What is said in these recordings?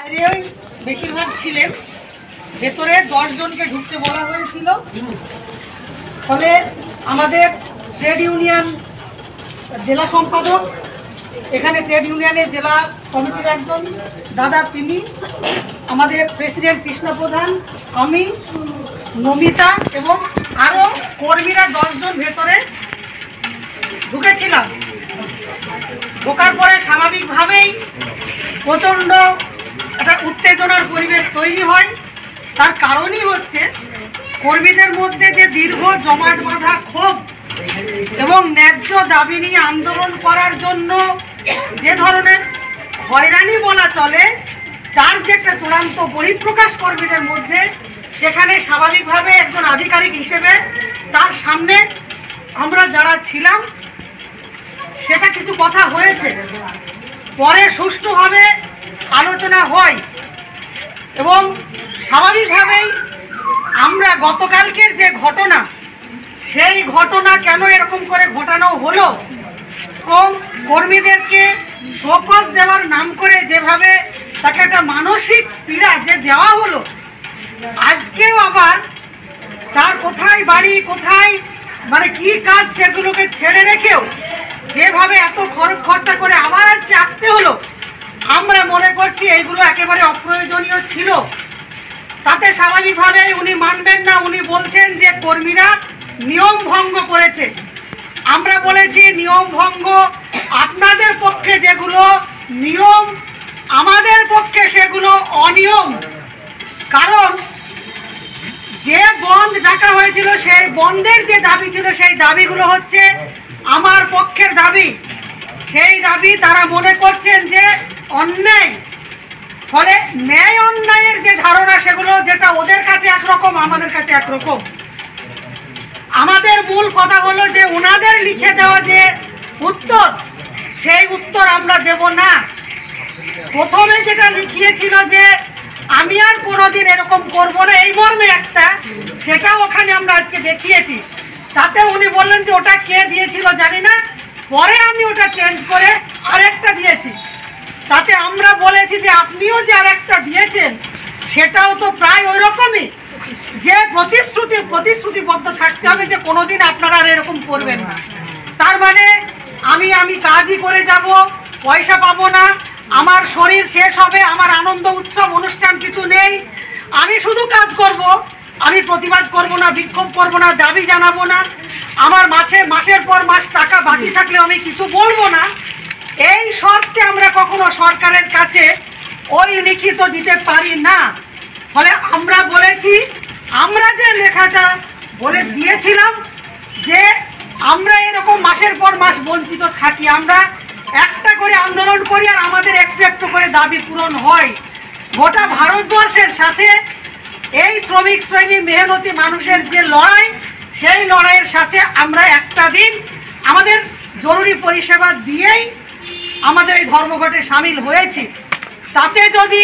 বেশিরভাগ ছিলেন, ভেতরে 10 জনকে ঢুকতে বলা হয়েছিল। ফলে আমাদের ট্রেড ইউনিয়ন জেলা সম্পাদক, এখানে ট্রেড ইউনিয়নের জেলা কমিটির একজন দাদা, তিনি, আমাদের প্রেসিডেন্ট কৃষ্ণ প্রধান, আমি, নমিতা এবং আরও কর্মীরা 10 জন ভেতরে ঢুকেছিলাম। ঢোকার পরে স্বাভাবিকভাবেই প্রচণ্ড একটা উত্তেজনার পরিবেশ তৈরি হয়। তার কারণই হচ্ছে কর্মীদের মধ্যে যে দীর্ঘ জমাট বাঁধা ক্ষোভ এবং ন্যায্য দাবি নিয়ে আন্দোলন করার জন্য যে ধরনের হয়রানি বলা চলে, তার যে একটা চূড়ান্ত বহিঃপ্রকাশ কর্মীদের মধ্যে, সেখানে স্বাভাবিকভাবে একজন আধিকারিক হিসেবে তার সামনে আমরা যারা ছিলাম সেটা কিছু কথা হয়েছে। পরে সুষ্ঠুভাবে আলোচনা হয় এবং স্বাভাবিকভাবেই আমরা গতকালকের যে ঘটনা, সেই ঘটনা কেন এরকম করে ঘটানো হলো এবং কর্মীদেরকে শোকজ দেওয়ার নাম করে যেভাবে তাকে একটা মানসিক পীড়া যে দেওয়া হলো, আজকেও আবার তার কোথায় বাড়ি, কোথায় মানে কি কাজ, সেগুলোকে ছেড়ে রেখেও যেভাবে এত খরচ খরচা করে আবার আজকে আসতে হলো, আমরা মনে করছি এইগুলো একেবারে অপ্রয়োজনীয় ছিল। তাতে স্বাভাবিকভাবে উনি মানবেন না, উনি বলছেন যে কর্মীরা নিয়ম ভঙ্গ করেছে। আমরা বলেছি নিয়ম ভঙ্গ আপনাদের পক্ষে যেগুলো নিয়ম, আমাদের পক্ষে সেগুলো অনিয়ম। কারণ যে বন্ধ ডাকা হয়েছিল, সেই বন্ধের যে দাবি ছিল, সেই দাবিগুলো হচ্ছে আমার পক্ষের দাবি। সেই দাবি তারা মনে করছেন যে অন্যায়। ফলে ন্যায় অন্যায়ের যে ধারণা, সেগুলো যেটা ওদের কাছে একরকম, আমাদের কাছে একরকম। আমাদের মূল কথা হলো যে ওনাদের লিখে দেওয়া যে উত্তর, সেই উত্তর আমরা দেব না। প্রথমে যেটা লিখিয়েছিল যে আমি আর কোনোদিন এরকম করবো না, এই মর্মে একটা, সেটা ওখানে আমরা আজকে দেখিয়েছি। তাতে উনি বললেন যে ওটা কে দিয়েছিল জানি না, পরে আমি ওটা চেঞ্জ করে আরেকটা দিয়েছি। তাতে আমরা বলেছি যে আপনিও যে আরেকটা দিয়েছেন সেটাও তো প্রায় ওই রকমই, যে প্রতিশ্রুতিবদ্ধ থাকতে হবে যে কোনোদিন আপনারা আর এরকম করবেন না। তার মানে আমি কাজই করে যাব, পয়সা পাবো না, আমার শরীর শেষ হবে, আমার আনন্দ উৎসব অনুষ্ঠান কিছু নেই, আমি শুধু কাজ করব, আমি প্রতিবাদ করব না, বিক্ষোভ করব না, দাবি জানাবো না, আমার মাসের পর মাস টাকা বাকি থাকলে আমি কিছু বলবো না। এই শর্তে আমরা কখনো সরকারের কাছে ওই লিখিত দিতে পারি না। ফলে আমরা বলেছি, আমরা যে লেখাটা বলে দিয়েছিলাম যে আমরা এরকম মাসের পর মাস বঞ্চিত থাকি, আমরা একটা করে আন্দোলন করি আর আমাদের একটু একটু করে দাবি পূরণ হয়। গোটা ভারতবর্ষের সাথে এই শ্রমিক শ্রেণী, মেহনতি মানুষের যে লড়াই, সেই লড়াইয়ের সাথে আমরা একটা দিন আমাদের জরুরি পরিষেবা দিয়েই আমাদের এই ধর্মঘটে সামিল হয়েছি। তাতে যদি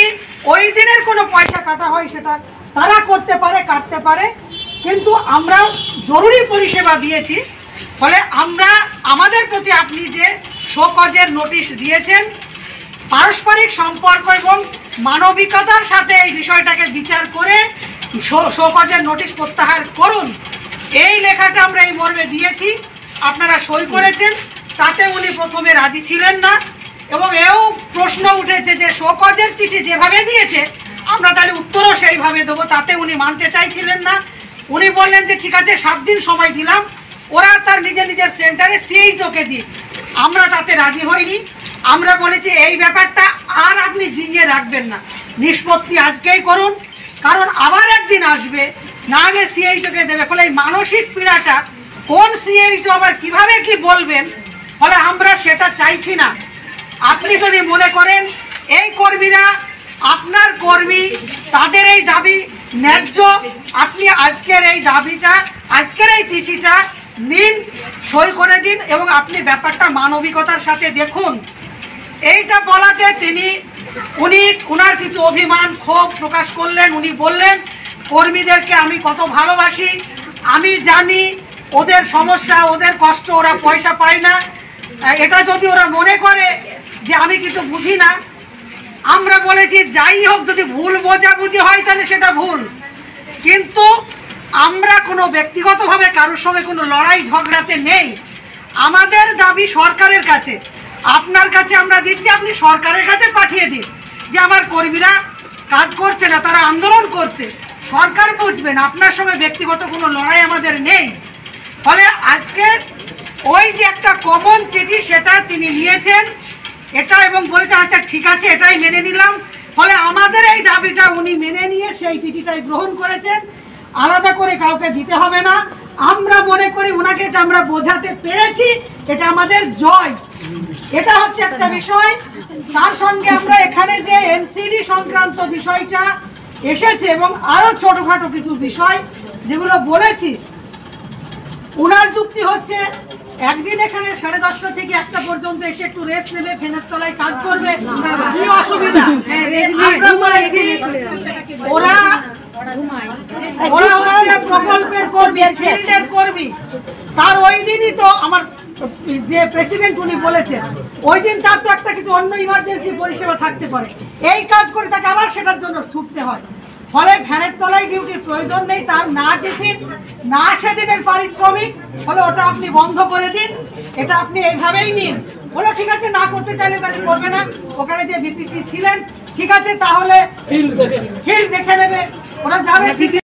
ওই দিনের কোনো পয়সা কাটা হয় সেটা তারা করতে পারে, কাটতে পারে, কিন্তু আমরা জরুরি পরিষেবা দিয়েছি। ফলে আমরা আমাদের প্রতি আপনি যে শোকজের নোটিশ দিয়েছেন, পারস্পরিক সম্পর্ক এবং মানবিকতার সাথে এই বিষয়টাকে বিচার করে শোকজের নোটিশ প্রত্যাহার করুন, এই লেখাটা আমরা এই মর্মে দিয়েছি। আপনারা সই করেছেন। তাতে উনি প্রথমে রাজি ছিলেন না এবং এও প্রশ্ন উঠেছে যে শোকজের চিঠি যেভাবে দিয়েছে আমরা তাহলে উত্তরও সেইভাবে দেবো, তাতে উনি মানতে চাইছিলেন না। উনি বললেন যে ঠিক আছে, 7 দিন সময় দিলাম, ওরা তার নিজের সেন্টারে সিএইচওকে দিই। আমরা তাতে রাজি হইনি। আমরা বলেছি এই ব্যাপারটা আর আপনি জিইয়ে রাখবেন না, নিষ্পত্তি আজকেই করুন, কারণ আবার একদিন আসবে, না হলে সিএইচওকে দেবে। ফলে এই মানসিক পীড়াটা কোন সিএইচও আবার কিভাবে কি বলবেন, ফলে আমরা সেটা চাইছি না। আপনি যদি মনে করেন এই কর্মীরা আপনার কর্মী, তাদের এই দাবি ন্যায্য, আপনি আজকের এই দাবিটা, আজকের এই চিঠিটা নিন, সই করে দিন এবং আপনি ব্যাপারটা মানবিকতার সাথে দেখুন। এইটা বলাতে উনি ওনার কিছু অভিমান, ক্ষোভ প্রকাশ করলেন। উনি বললেন কর্মীদেরকে আমি কত ভালোবাসি, আমি জানি ওদের সমস্যা, ওদের কষ্ট, ওরা পয়সা পায় না। এটা যদি ওরা মনে করে যে আমি কিছু বুঝি না, আমরা বলেছি যাই হোক, যদি ভুল বোঝাবুঝি হয় তাহলে সেটা ভুল, কিন্তু আমরা কোনো ব্যক্তিগতভাবে কারোর সঙ্গে কোনো লড়াই ঝগড়াতে নেই। আমাদের দাবি সরকারের কাছে, আপনার কাছে আমরা দিচ্ছি, আপনি সরকারের কাছে পাঠিয়ে দিন যে আমার কর্মীরা কাজ করছে না, তারা আন্দোলন করছে, সরকার বুঝবেন, আপনার সঙ্গে ব্যক্তিগত কোনো লড়াই আমাদের নেই। ফলে আজকে ওই যে একটা কমন চিঠি সেটা তিনি নিয়েছেন এটা, এবং বলেছেন আচ্ছা ঠিক আছে এটাই মেনে নিলাম। ফলে আমাদের এই দাবিটা উনি মেনে নিয়ে সেই চিঠিটাই গ্রহণ করেছেন, আলাদা করে কাউকে দিতে হবে না। আমরা মনে করি ওনাকে এটা আমরা বোঝাতে পেরেছি, এটা আমাদের জয়। এটা হচ্ছে একটা বিষয়। তার সঙ্গে আমরা এখানে যে এনসিডি সংক্রান্ত বিষয়টা এসেছে এবং আরো ছোটখাটো কিছু বিষয় যেগুলো বলেছি, ওনার যুক্তি হচ্ছে একদিন এখানে 10:30 থেকে 1টা পর্যন্ত এসে একটু রেস্ট নেবে, ফ্যানের তলায় কাজ করবে, কি অসুবিধা? আমরা বলেছি ওরা হচ্ছে প্রকল্পের কর্মী, ফিল্ডের কর্মী। তার ওই দিনই তো আমার যে প্রেসিডেন্ট উনি বলেছেন ওই দিন তার তো একটা কিছু অন্য ইমার্জেন্সি পরিষেবা থাকতে পারে, এই কাজ করে তাকে আবার সেটার জন্য ছুটতে হয়। ফলে ফ্যানের তলায় ডিউটির প্রয়োজন নেই, তার না টিফিন না সেদিনের পারিশ্রমিক, ফলে ওটা আপনি বন্ধ করে দিন, এটা আপনি এইভাবেই নিন। বলো ঠিক আছে, না করতে চাইলে তাহলে করবে না। ওখানে যে বিপিসি ছিলেন ঠিক আছে, তাহলে ফিল্ড দেখে নেবে, ওরা যাবে।